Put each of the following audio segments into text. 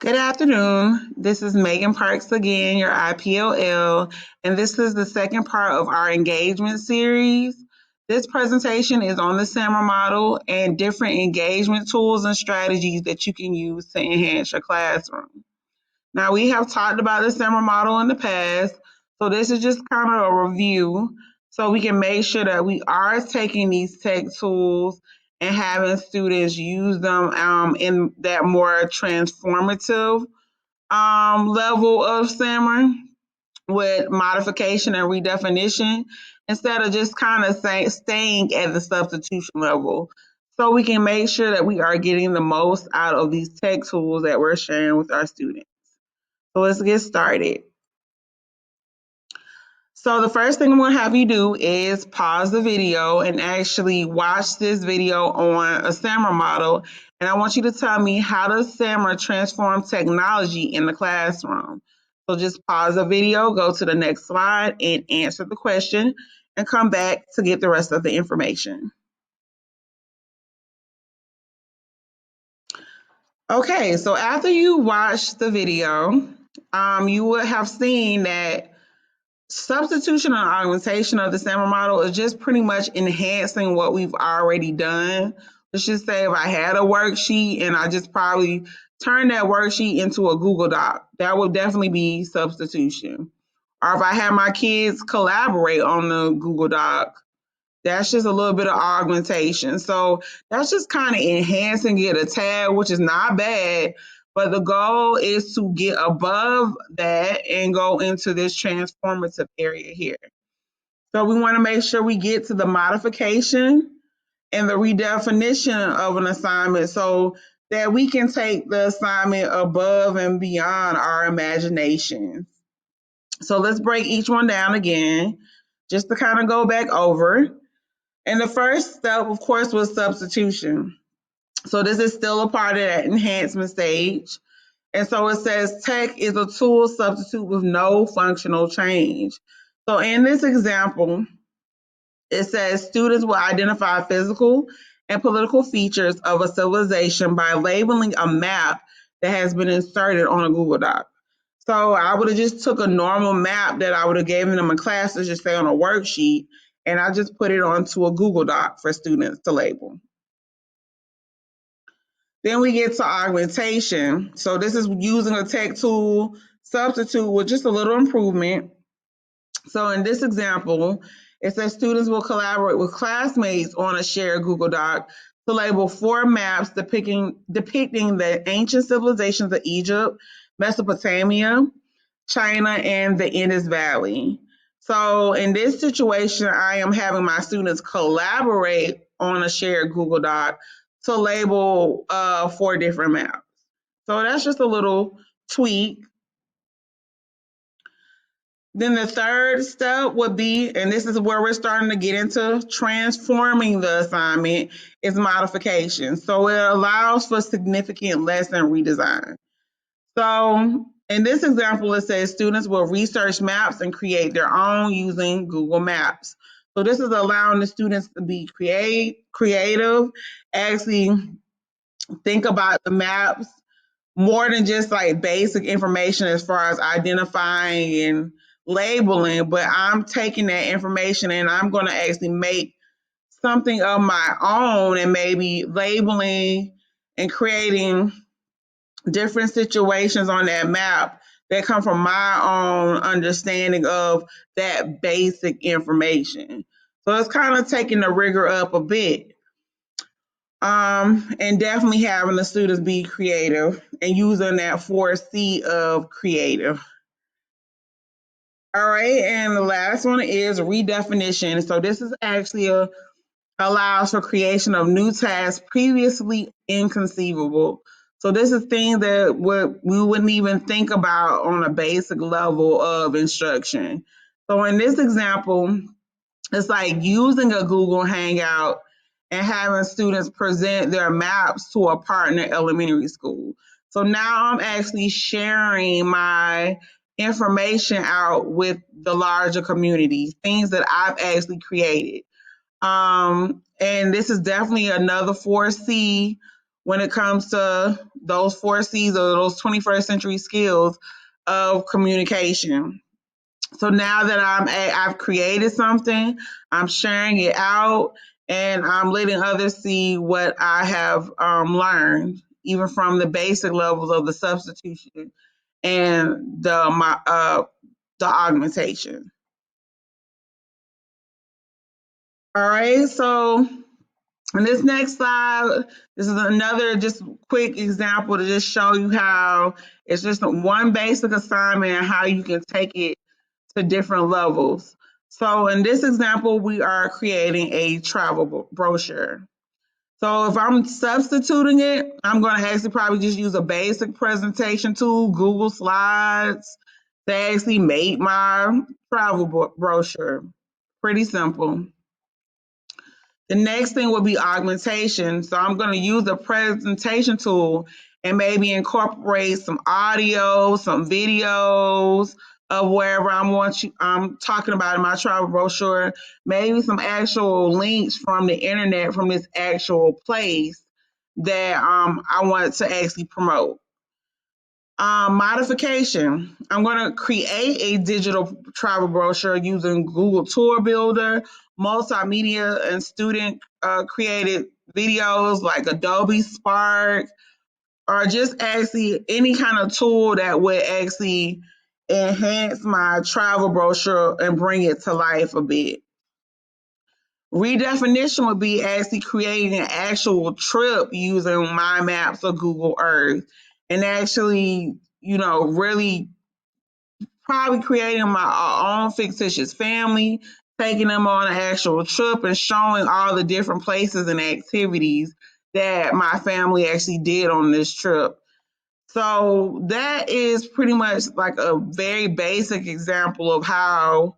Good afternoon. This is Megan Parks again, your IPLL, and this is the second part of our engagement series. This presentation is on the SAMR model and different engagement tools and strategies that you can use to enhance your classroom. Now, we have talked about the SAMR model in the past, so this is just kind of a review so we can make sure that we are taking these tech tools and having students use them in that more transformative level of SAMR with modification and redefinition instead of just kind of staying at the substitution level. So we can make sure that we are getting the most out of these tech tools that we're sharing with our students. So let's get started. So the first thing I'm going to have you do is pause the video and actually watch this video on a SAMR model. And I want you to tell me, how does SAMR transform technology in the classroom? So just pause the video, go to the next slide and answer the question and come back to get the rest of the information. Okay, so after you watch the video, you would have seen that substitution and augmentation of the SAMR model is just pretty much enhancing what we've already done. Let's just say if I had a worksheet and I just probably turned that worksheet into a Google Doc, that would definitely be substitution. Or if I had my kids collaborate on the Google Doc, that's just a little bit of augmentation. So that's just kind of enhancing it a tad, which is not bad. But the goal is to get above that and go into this transformative area here. So we want to make sure we get to the modification and the redefinition of an assignment so that we can take the assignment above and beyond our imagination. So let's break each one down again, just to kind of go back over. And the first step, of course, was substitution. So this is still a part of that enhancement stage. And so it says tech is a tool substitute with no functional change. So in this example, it says students will identify physical and political features of a civilization by labeling a map that has been inserted on a Google Doc. So I would have just took a normal map that I would have given them in class, let's just say on a worksheet, and I just put it onto a Google Doc for students to label. Then we get to augmentation. So this is using a tech tool substitute with just a little improvement. So in this example, it says students will collaborate with classmates on a shared Google Doc to label 4 maps depicting the ancient civilizations of Egypt, Mesopotamia, China, and the Indus Valley. So in this situation, I am having my students collaborate on a shared Google Doc to label 4 different maps. So that's just a little tweak. Then the third step would be, and this is where we're starting to get into transforming the assignment, is modification. So it allows for significant lesson redesign. So in this example, it says students will research maps and create their own using Google Maps. So this is allowing the students to be creative, actually think about the maps more than just like basic information as far as identifying and labeling, but I'm taking that information and I'm going to actually make something of my own and maybe labeling and creating different situations on that map that come from my own understanding of that basic information. So it's kind of taking the rigor up a bit. And definitely having the students be creative and using that 4C of creative. All right, and the last one is redefinition. So this is actually allows for creation of new tasks previously inconceivable. So this is things that we wouldn't even think about on a basic level of instruction. So in this example, it's like using a Google Hangout and having students present their maps to a partner elementary school. So now I'm actually sharing my information out with the larger community, things that I've actually created. And this is definitely another 4C when it comes to those 4 C's or those 21st century skills of communication. So now that I've created something, I'm sharing it out, and I'm letting others see what I have learned, even from the basic levels of the substitution and the augmentation. All right, so in this next slide, this is another just quick example to just show you how it's just one basic assignment and how you can take it to different levels. So in this example, we are creating a travel brochure. So if I'm substituting it, I'm going to actually probably just use a basic presentation tool, Google Slides, to actually make my travel brochure. Pretty simple. The next thing will be augmentation. So I'm going to use a presentation tool and maybe incorporate some audio, some videos of wherever I'm talking about in my travel brochure, maybe some actual links from the internet from this actual place that I want to actually promote. Modification. I'm going to create a digital travel brochure using Google Tour Builder, multimedia, and student created videos like Adobe Spark, or just actually any kind of tool that would actually enhance my travel brochure and bring it to life a bit. Redefinition would be actually creating an actual trip using My Maps or Google Earth, and actually, really probably creating my own fictitious family, taking them on an actual trip and showing all the different places and activities that my family actually did on this trip. So that is pretty much like a very basic example of how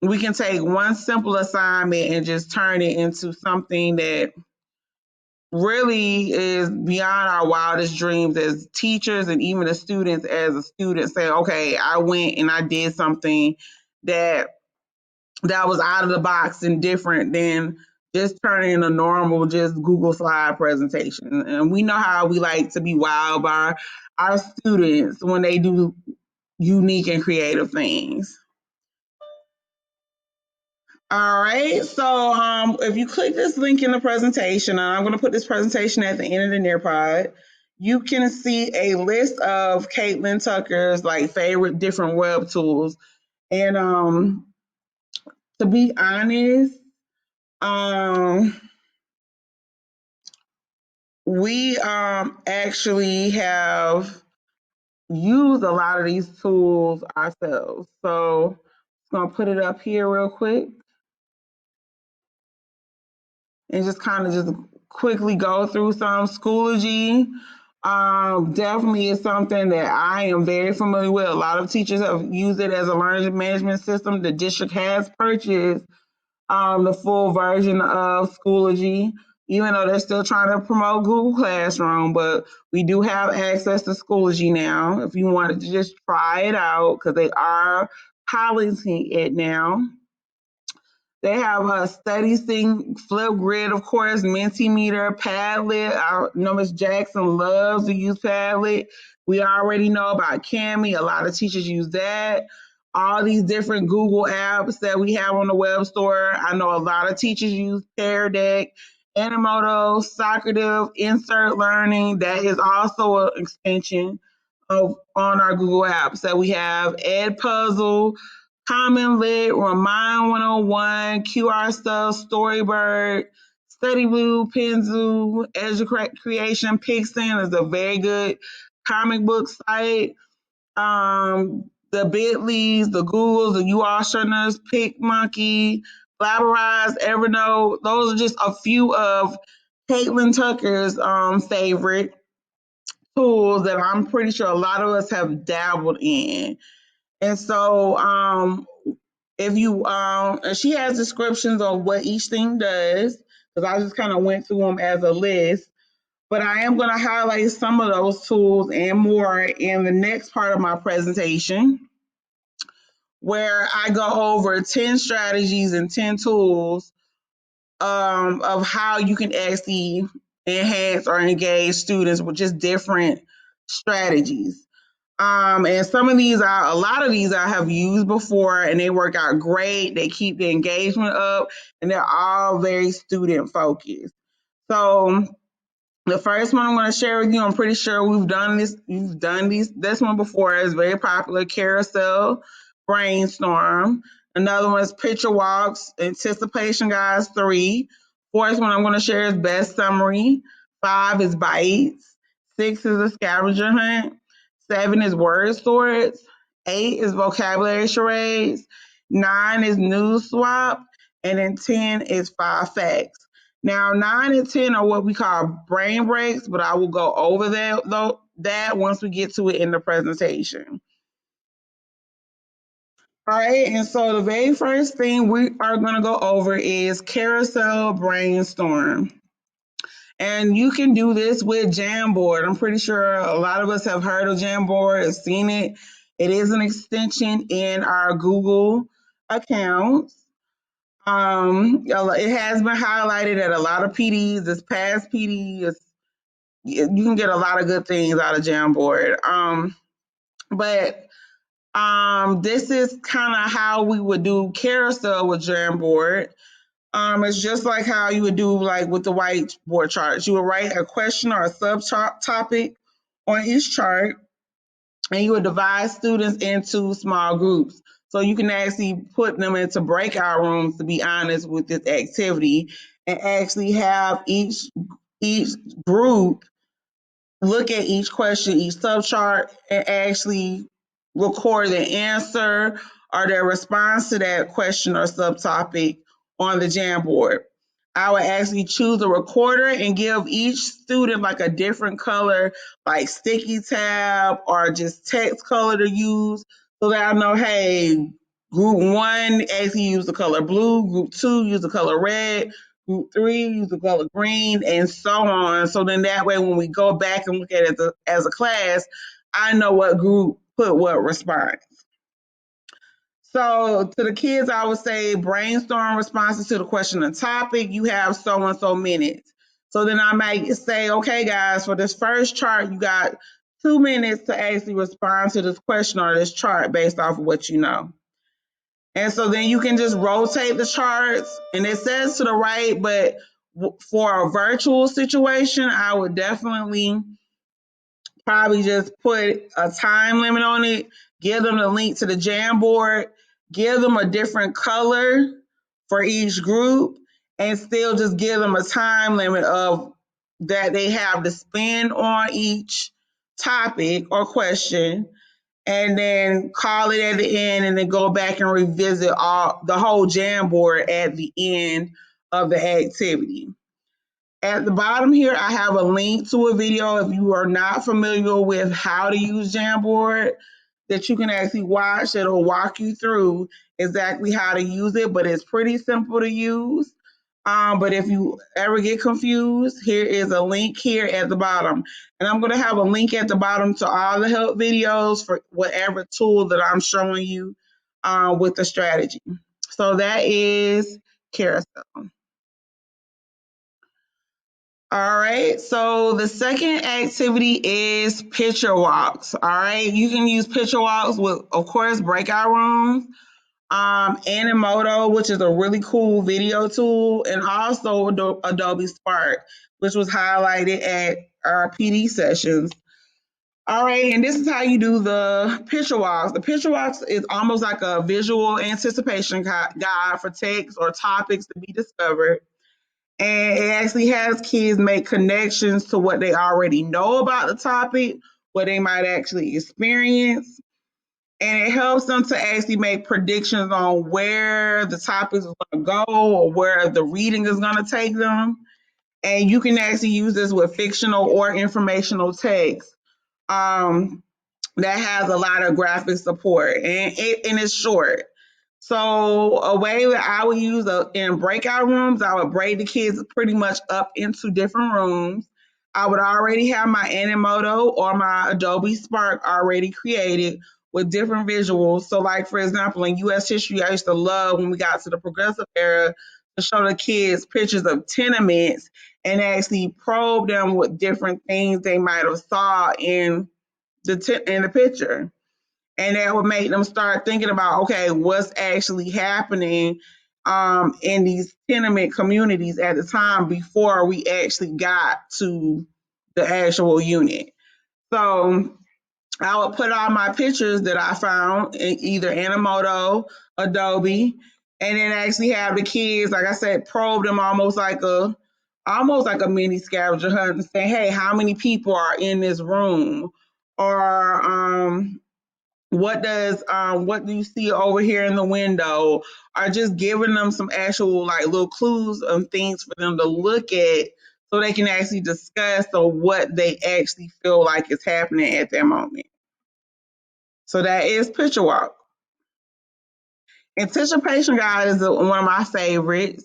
we can take one simple assignment and just turn it into something that really is beyond our wildest dreams as teachers, and even as students. As a student, say, okay, I went and I did something that was out of the box and different than just turning in a normal just Google slide presentation. And we know how we like to be wowed by our students when they do unique and creative things. All right. So if you click this link in the presentation, and I'm going to put this presentation at the end of the Nearpod, you can see a list of Caitlin Tucker's like favorite different web tools. And to be honest, um, we actually have used a lot of these tools ourselves. So I'm going to put it up here real quick and just kind of just quickly go through some. Schoology definitely is something that I am very familiar with. A lot of teachers have used it as a learning management system. The district has purchased the full version of Schoology, even though they're still trying to promote Google Classroom. But we do have access to Schoology now if you wanted to just try it out, because they are piloting it now. They have a Study Sync, Flipgrid, of course, Mentimeter, Padlet. I know Ms. Jackson loves to use Padlet. We already know about Cami. A lot of teachers use that. All these different Google apps that we have on the web store. I know a lot of teachers use Pear Deck, Animoto, Socrative, Insert Learning. That is also an extension of on our Google apps that we have. Ed Puzzle, Common Lit, Remind 101, QR Stuff, Storybird, Study Blue, Penzu, Creation, Pixen is a very good comic book site. The Bitleys, the Googles, the UAlterners, PicMonkey, Blabberrise, Evernote. Those are just a few of Caitlin Tucker's favorite tools that I'm pretty sure a lot of us have dabbled in. And so if you and she has descriptions on what each thing does, because I just kind of went through them as a list, but I am going to highlight some of those tools and more in the next part of my presentation, where I go over 10 strategies and 10 tools of how you can actually enhance or engage students with just different strategies. And some of these a lot of these I have used before and they work out great. They keep the engagement up and they're all very student focused. So the first one I'm going to share with you, I'm pretty sure you've done this one before. It's very popular, carousel, brainstorm. Another one is picture walks, anticipation guides, 3. Fourth one I'm going to share is best summary. 5 is bites. 6 is a scavenger hunt. 7 is word swords. 8 is vocabulary charades. 9 is news swap. And then 10 is 5 facts. Now, 9 and 10 are what we call brain breaks, but I will go over that once we get to it in the presentation. All right, and so the very first thing we are going to go over is carousel brainstorm. And you can do this with Jamboard. I'm pretty sure a lot of us have heard of Jamboard, have seen it. It is an extension in our Google accounts. It has been highlighted at a lot of PDs. This past PD is you can get a lot of good things out of Jamboard. But this is kind of how we would do carousel with Jamboard. It's just like how you would do like with the whiteboard charts. You would write a question or a subtopic on each chart, and you would divide students into small groups. So you can actually put them into breakout rooms, to be honest, with this activity, and actually have each group look at each question, each subchart, and actually record their answer or their response to that question or subtopic on the Jamboard. I would actually choose a recorder and give each student like a different color, like sticky tab or just text color to use so that I know, hey, group 1 actually use the color blue, group 2 use the color red, group 3 use the color green, and so on. So then that way, when we go back and look at it as a class, I know what group put what response. So to the kids, I would say brainstorm responses to the question and topic. You have so and so minutes. So then I might say, okay, guys, for this first chart, you got 2 minutes to actually respond to this question or this chart based off of what you know. And so then you can just rotate the charts and it says to the right, but for a virtual situation, I would definitely probably just put a time limit on it, give them the link to the Jamboard, give them a different color for each group, and still just give them a time limit of that they have to spend on each topic or question, and then call it at the end and then go back and revisit the whole Jamboard at the end of the activity. At the bottom here, I have a link to a video if you are not familiar with how to use Jamboard that you can actually watch. It'll walk you through exactly how to use it, but it's pretty simple to use. But if you ever get confused, here is a link here at the bottom. And I'm going to have a link at the bottom to all the help videos for whatever tool that I'm showing you with the strategy. So that is Carousel. All right, so the second activity is picture walks. All right, you can use picture walks with, of course, breakout rooms, Animoto, which is a really cool video tool, and also Adobe Spark, which was highlighted at our PD sessions. All right, and this is how you do the picture walks. The picture walks is almost like a visual anticipation guide for text or topics to be discovered. And it actually has kids make connections to what they already know about the topic, what they might actually experience. And it helps them to actually make predictions on where the topic is going to go or where the reading is going to take them. And you can actually use this with fictional or informational text. That has a lot of graphic support and it's short. So a way that I would use in breakout rooms, I would break the kids pretty much up into different rooms. I would already have my Animoto or my Adobe Spark already created with different visuals. So like, for example, in U.S. history, I used to love when we got to the progressive era to show the kids pictures of tenements and actually probe them with different things they might have saw in the picture. And that would make them start thinking about, okay, what's actually happening in these tenement communities at the time before we actually got to the actual unit. So I would put all my pictures that I found in either Animoto, Adobe, and then actually have the kids, like I said, probe them almost like a mini scavenger hunt and say, hey, how many people are in this room? Or what do you see over here in the window? Or just giving them some actual like little clues and things for them to look at so they can actually discuss on what they actually feel like is happening at that moment. So that is picture walk. Anticipation guide is one of my favorites.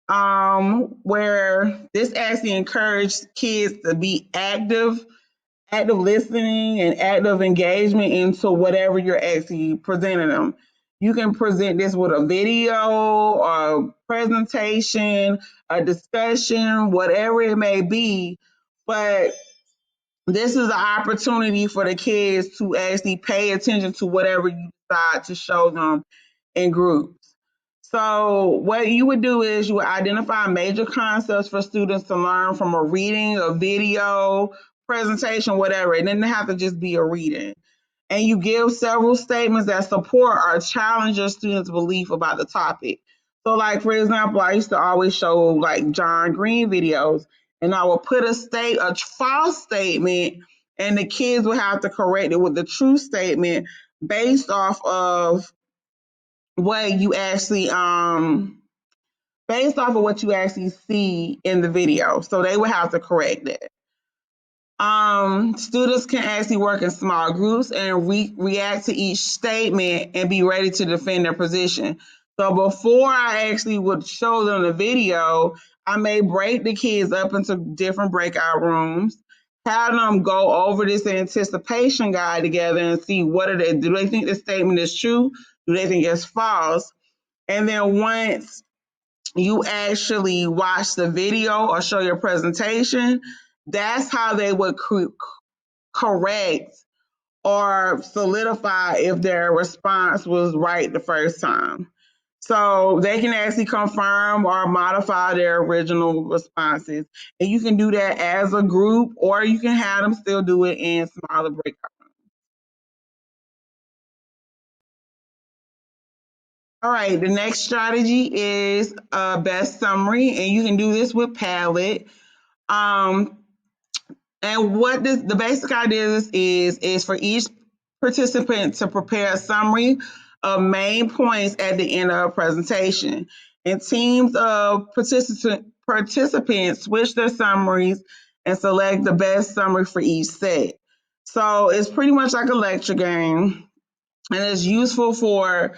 Where this actually encourages kids to be active listening and active engagement into whatever you're actually presenting them. You can present this with a video, a presentation, a discussion, whatever it may be. But this is an opportunity for the kids to actually pay attention to whatever you decide to show them in groups. So what you would do is you would identify major concepts for students to learn from a reading, a video, presentation, whatever. It didn't have to just be a reading. And you give several statements that support or challenge your students' belief about the topic. So, like for example, I used to always show like John Green videos, and I would put a false statement, and the kids would have to correct it with the true statement based off of what you actually based off of what you actually see in the video. So they would have to correct it. Students can actually work in small groups and react to each statement and be ready to defend their position. So before I actually would show them the video, I may break the kids up into different breakout rooms, have them go over this anticipation guide together and see what are they, do they think this statement is true? Do they think it's false? And then once you actually watch the video or show your presentation, that's how they would correct or solidify if their response was right the first time. So they can actually confirm or modify their original responses. And you can do that as a group, or you can have them still do it in smaller breakout. All right, the next strategy is best summary, and you can do this with Padlet. Um, And what the basic idea is for each participant to prepare a summary of main points at the end of a presentation. And teams of participants switch their summaries and select the best summary for each set. So it's pretty much like a lecture game, and it's useful for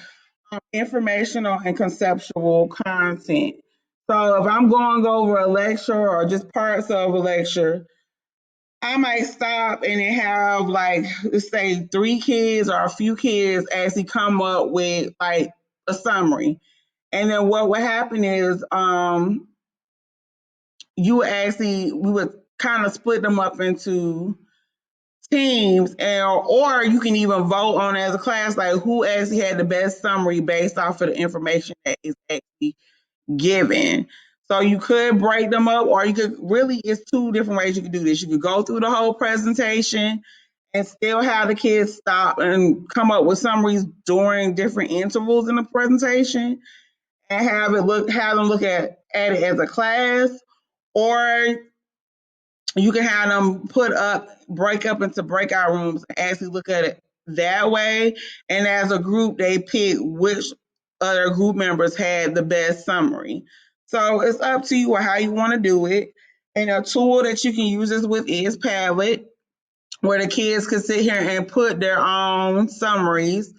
informational and conceptual content. So if I'm going over a lecture or just parts of a lecture, I might stop and then have like let's say 3 kids or a few kids actually come up with like a summary. And then what would happen is we would kind of split them up into teams, and or you can even vote on as a class like who actually had the best summary based off of the information that is actually given. So you could break them up, or you could really, it's 2 different ways you could do this. You could go through the whole presentation and still have the kids stop and come up with summaries during different intervals in the presentation and have them look at it as a class, or you can have them break up into breakout rooms and actually look at it that way. And as a group, they pick which other group members had the best summary. So it's up to you or how you want to do it. And a tool that you can use this with is Padlet, where the kids can sit here and put their own summaries.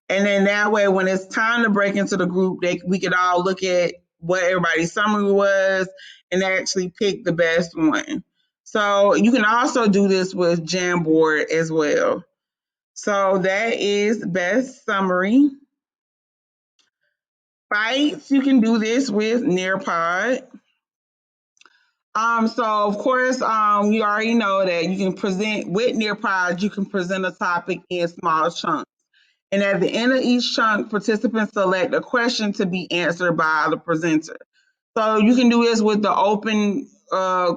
And then that way, when it's time to break into the group, we could all look at what everybody's summary was and actually pick the best one. So you can also do this with Jamboard as well. So that is best summary. Bites, you can do this with Nearpod. So of course, you already know that you can present with Nearpod, you can present a topic in small chunks. And at the end of each chunk, participants select a question to be answered by the presenter. So you can do this with the open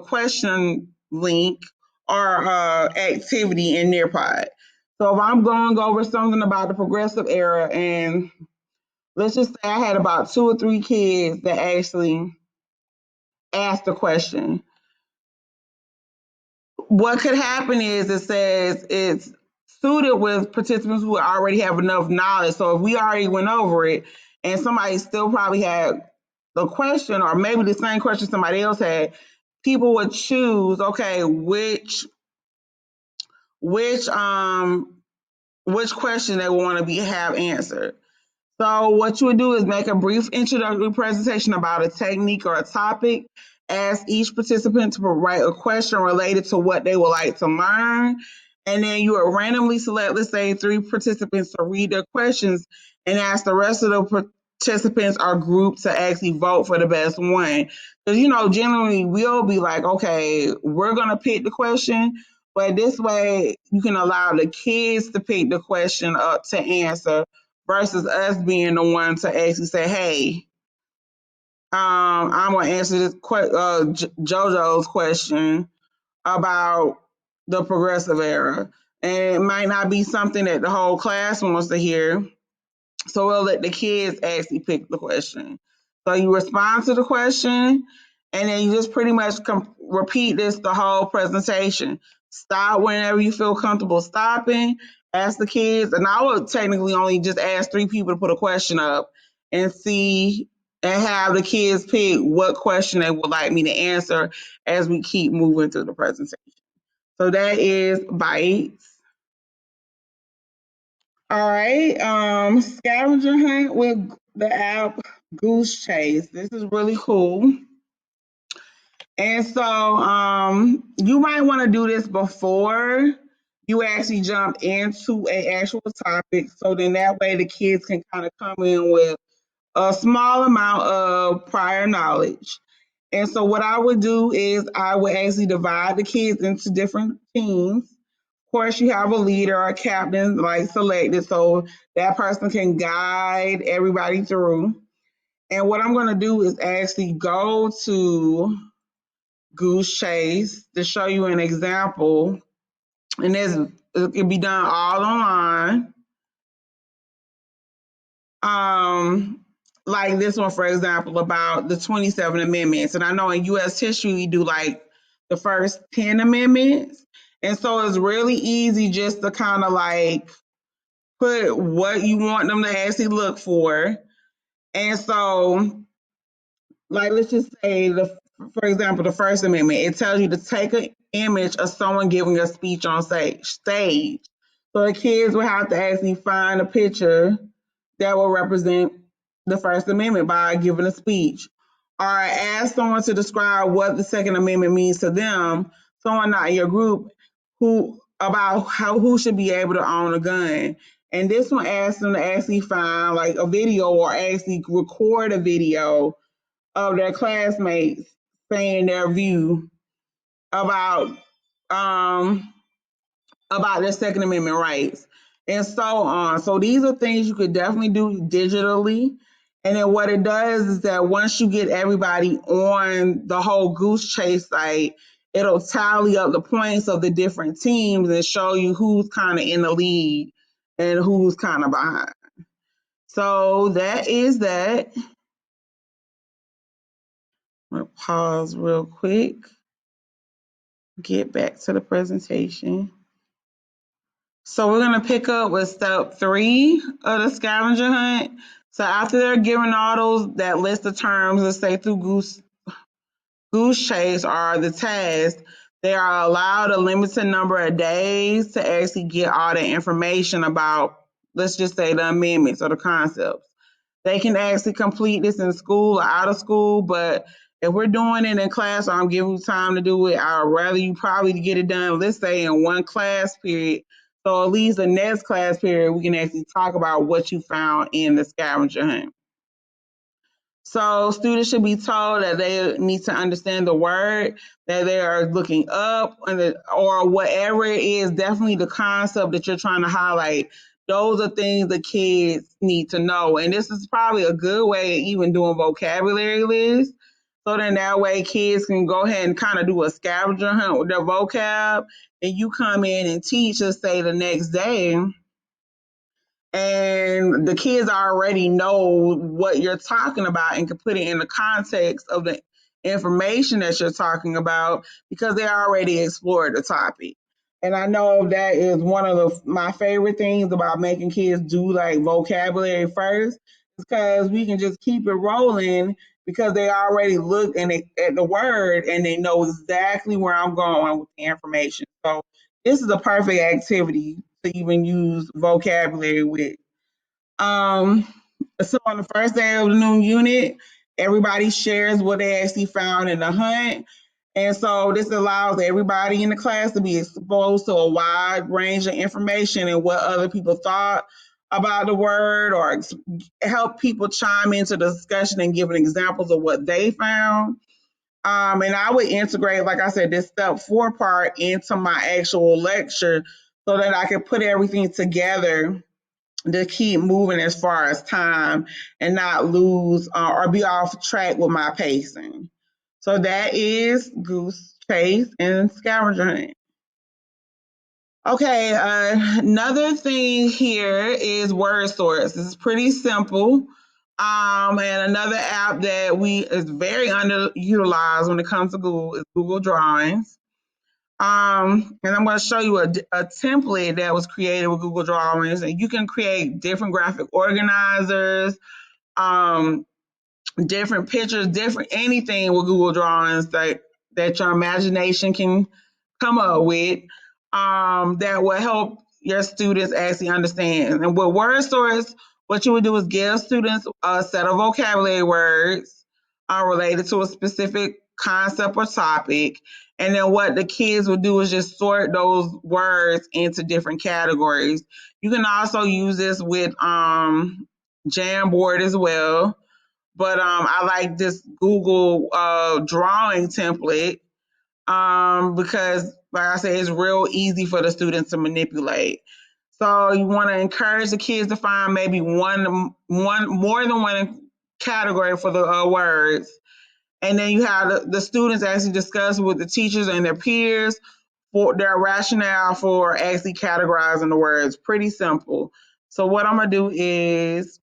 question link or activity in Nearpod. So if I'm going over something about the progressive era, and let's just say I had about 2 or 3 kids that actually asked the question, what could happen is it says it's suited with participants who already have enough knowledge. So if we already went over it and somebody still probably had the question or maybe the same question somebody else had, people would choose, okay, which um which question they want to be have answered. So what you would do is make a brief introductory presentation about a technique or a topic. Ask each participant to write a question related to what they would like to learn. And then you would randomly select, let's say, 3 participants to read their questions and ask the rest of the participants or group to actually vote for the best one. Because, generally we'll be like, okay, we're going to pick the question. But this way, you can allow the kids to pick the question up to answer versus us being the one to actually say, "Hey, I'm gonna answer this JoJo's question about the progressive era," and it might not be something that the whole class wants to hear. So we'll let the kids actually pick the question. So you respond to the question, and then you just pretty much repeat this the whole presentation. Stop whenever you feel comfortable stopping. Ask the kids, and I would technically only just ask 3 people to put a question up and see and have the kids pick what question they would like me to answer as we keep moving through the presentation. So that is bites. All right. Scavenger hunt with the app Goose Chase. This is really cool. And so you might want to do this before you actually jump into an actual topic. So then that way the kids can kind of come in with a small amount of prior knowledge. And so what I would do is I would actually divide the kids into different teams. Of course, you have a leader or a captain like selected, so that person can guide everybody through. And what I'm going to do is actually go to Goose Chase to show you an example. And it can be done all online. Like this one, for example, about the 27 amendments. And I know in US history, we do like the first 10 amendments. And so it's really easy just to kind of like put what you want them to actually look for. And so, like, let's just say, for example, the First Amendment, it tells you to take an image of someone giving a speech on stage. So the kids will have to actually find a picture that will represent the First Amendment by giving a speech. Or ask someone to describe what the Second Amendment means to them, someone not in your group, who should be able to own a gun. And this one asks them to actually find like a video or actually record a video of their classmates saying their view about um about their Second Amendment rights and so on. So these are things you could definitely do digitally. And then what it does is that once you get everybody on the whole Goose Chase site, it'll tally up the points of the different teams and show you who's kind of in the lead and who's kind of behind. So that is that. I'm going to pause real quick, get back to the presentation. So we're going to pick up with step 3 of the scavenger hunt. So after they're given all that list of terms, let's say through Goose Chase or the task, they are allowed a limited number of days to actually get all the information about, let's just say, the amendments or the concepts. They can actually complete this in school or out of school, but if we're doing it in class or I'm giving you time to do it, I'd rather you probably get it done, let's say, in one class period. So at least the next class period, we can actually talk about what you found in the scavenger hunt. So students should be told that they need to understand the word that they are looking up or whatever it is, definitely the concept that you're trying to highlight. Those are things the kids need to know. And this is probably a good way of even doing vocabulary lists. So then that way kids can go ahead and kind of do a scavenger hunt with their vocab. And you come in and teach, let's say the next day, and the kids already know what you're talking about and can put it in the context of the information that you're talking about because they already explored the topic. And I know that is one of my favorite things about making kids do like vocabulary first, because we can just keep it rolling because they already looked at the word and they know exactly where I'm going with the information. So this is a perfect activity to even use vocabulary with. um, so on the first day of the new unit, everybody shares what they actually found in the hunt. And so this allows everybody in the class to be exposed to a wide range of information and what other people thought about the word, or help people chime into the discussion and give examples of what they found. And I would integrate, like I said, this step four part into my actual lecture so that I can put everything together to keep moving as far as time and not lose or be off track with my pacing. So that is Goose Chase and Scavenger Hunt. Okay, another thing here is word source. This is pretty simple. And another app that we is very underutilized when it comes to Google is Google Drawings. And I'm going to show you a template that was created with Google Drawings, and you can create different graphic organizers, um, different pictures, different anything with Google Drawings that your imagination can come up with, that will help your students actually understand. And with word source, what you would do is give students a set of vocabulary words related to a specific concept or topic. And then what the kids will do is just sort those words into different categories. You can also use this with Jamboard as well. But I like this Google drawing template because, like I said, it's real easy for the students to manipulate. So you want to encourage the kids to find maybe one more than one category for the words, and then you have the students actually discuss with the teachers and their peers for their rationale for actually categorizing the words. Pretty simple. So what I'm gonna do is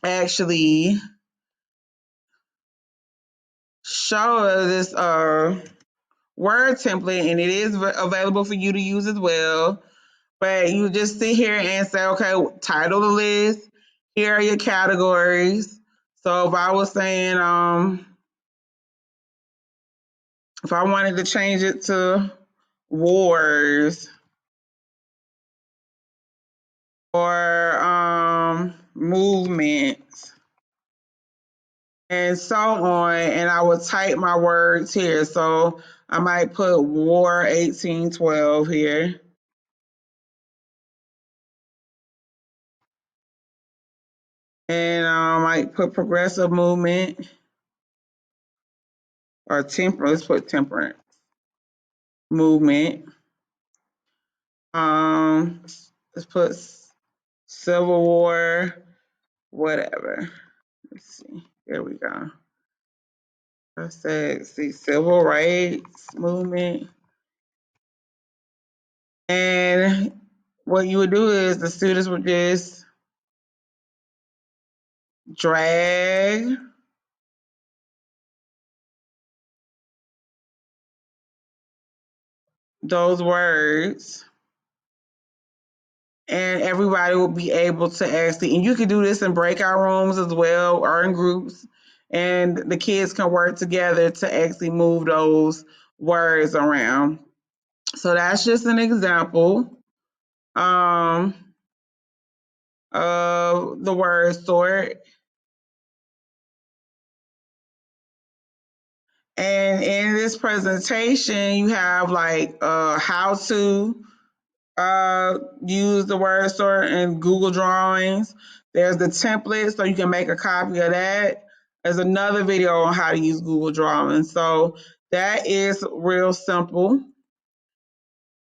actually show this word template, and it is available for you to use as well. But you just sit here and say, okay, title the list. Here are your categories. So if I was saying, if I wanted to change it to wars or movements and so on, and I would type my words here. So I might put War 1812 here. And I might put progressive movement or temperate. Let's put temperate movement. Let's put Civil War, whatever. Let's see. Here we go. I said, see, civil rights movement. And what you would do is the students would just drag those words, and everybody will be able to actually, and you can do this in breakout rooms as well or in groups, and the kids can work together to actually move those words around. So that's just an example um, of the word sort. And in this presentation, you have like how to use the word sort in Google Drawings. There's the template, so you can make a copy of that. There's another video on how to use Google Drawing. So that is real simple.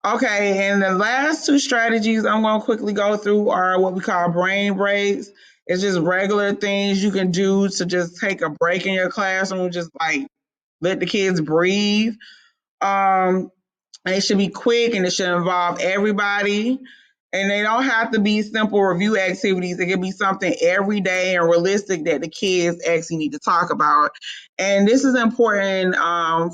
Okay, and the last two strategies I'm going to quickly go through are what we call brain breaks. It's just regular things you can do to just take a break in your classroom, just like let the kids breathe. Um, and it should be quick and it should involve everybody. And they don't have to be simple review activities. It can be something every day and realistic that the kids actually need to talk about. And this is important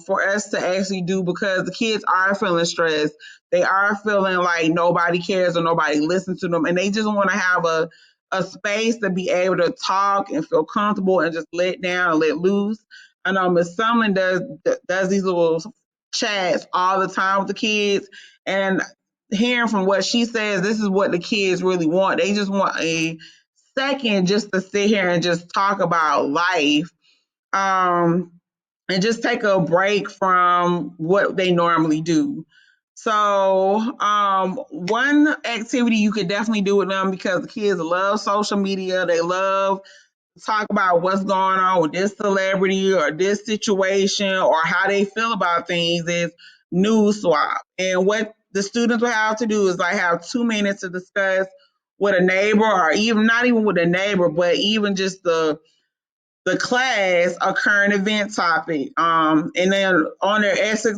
for us to actually do because the kids are feeling stressed. They are feeling like nobody cares or nobody listens to them. And they just want to have a space to be able to talk and feel comfortable and just let down and let loose. I know Miss Sumlin does these little chats all the time with the kids, and hearing from what she says, this is what the kids really want. They just want a second just to sit here and just talk about life, and just take a break from what they normally do. So, one activity you could definitely do with them because the kids love social media. They love talk about what's going on with this celebrity or this situation or how they feel about things is news swap. And what the students will have to do is like have 2 minutes to discuss with a neighbor or even not even with a neighbor, but even just the class a current event topic. And then on their essay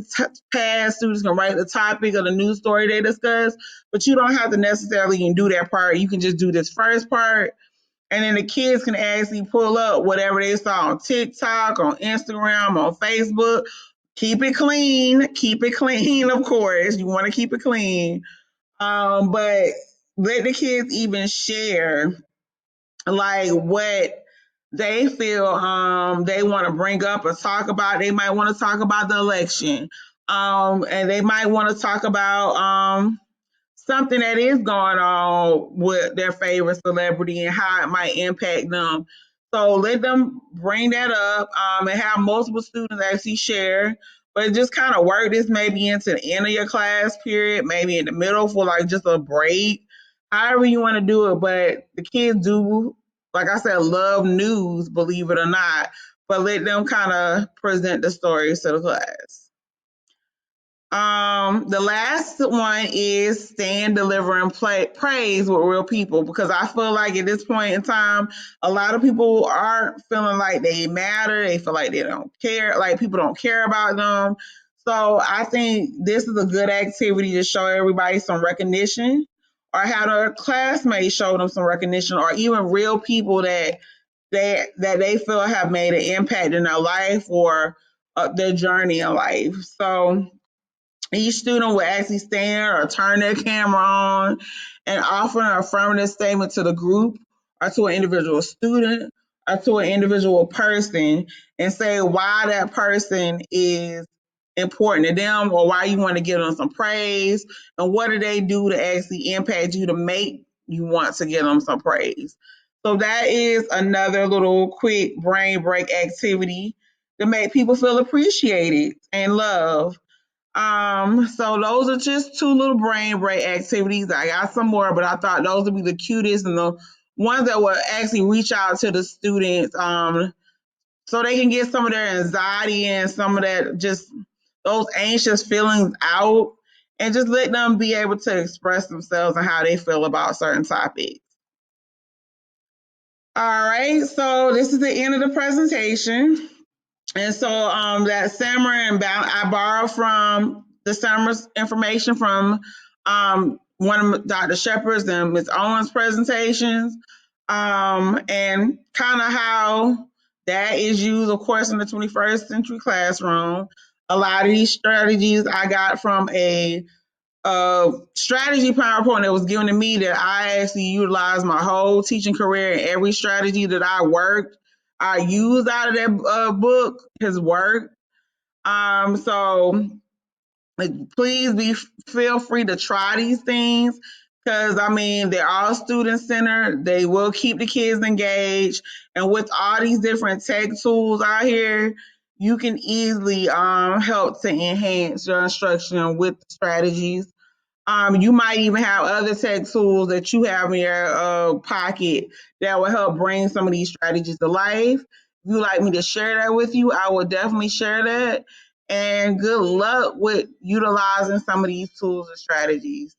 pad, students can write the topic of the news story they discuss, but you don't have to necessarily even do that part. You can just do this first part and then the kids can actually pull up whatever they saw on TikTok, on Instagram, on Facebook. Keep it clean. Keep it clean, of course. You want to keep it clean. But let the kids even share like what they feel they want to bring up or talk about. They might want to talk about the election. And they might want to talk about something that is going on with their favorite celebrity and how it might impact them. So let them bring that up and have multiple students actually share. But just kind of work this maybe into the end of your class period, maybe in the middle for like just a break, however you want to do it. But the kids do, like I said, love news, believe it or not. But let them kind of present the stories to the class. The last one is stand, deliver, and praise with real people because I feel like at this point in time, a lot of people aren't feeling like they matter. They feel like they don't care, like people don't care about them. So I think this is a good activity to show everybody some recognition or have their classmates show them some recognition or even real people that they feel have made an impact in their life or their journey in life. So each student will actually stand or turn their camera on and offer an affirmative statement to the group or to an individual student or to an individual person and say why that person is important to them or why you want to give them some praise and what do they do to actually impact you to make you want to give them some praise. So that is another little quick brain break activity to make people feel appreciated and loved. So those are just two little brain break activities. I got some more, but I thought those would be the cutest and the ones that would actually reach out to the students, so they can get some of their anxiety and some of that just those anxious feelings out and just let them be able to express themselves and how they feel about certain topics. All right, so this is the end of the presentation. And so that SAMR and I borrowed from the SAMR's information from one of Dr. Shepard's and Ms. Owens' presentations, and kind of how that is used, of course, in the 21st century classroom. A lot of these strategies I got from a strategy PowerPoint that was given to me that I actually utilized my whole teaching career and every strategy that I used out of that book has worked. So please feel free to try these things because I mean they're all student centered. They will keep the kids engaged, and with all these different tech tools out here, you can easily help to enhance your instruction with strategies. You might even have other tech tools that you have in your pocket that will help bring some of these strategies to life. you like me to share that with you, I will definitely share that. And good luck with utilizing some of these tools and strategies.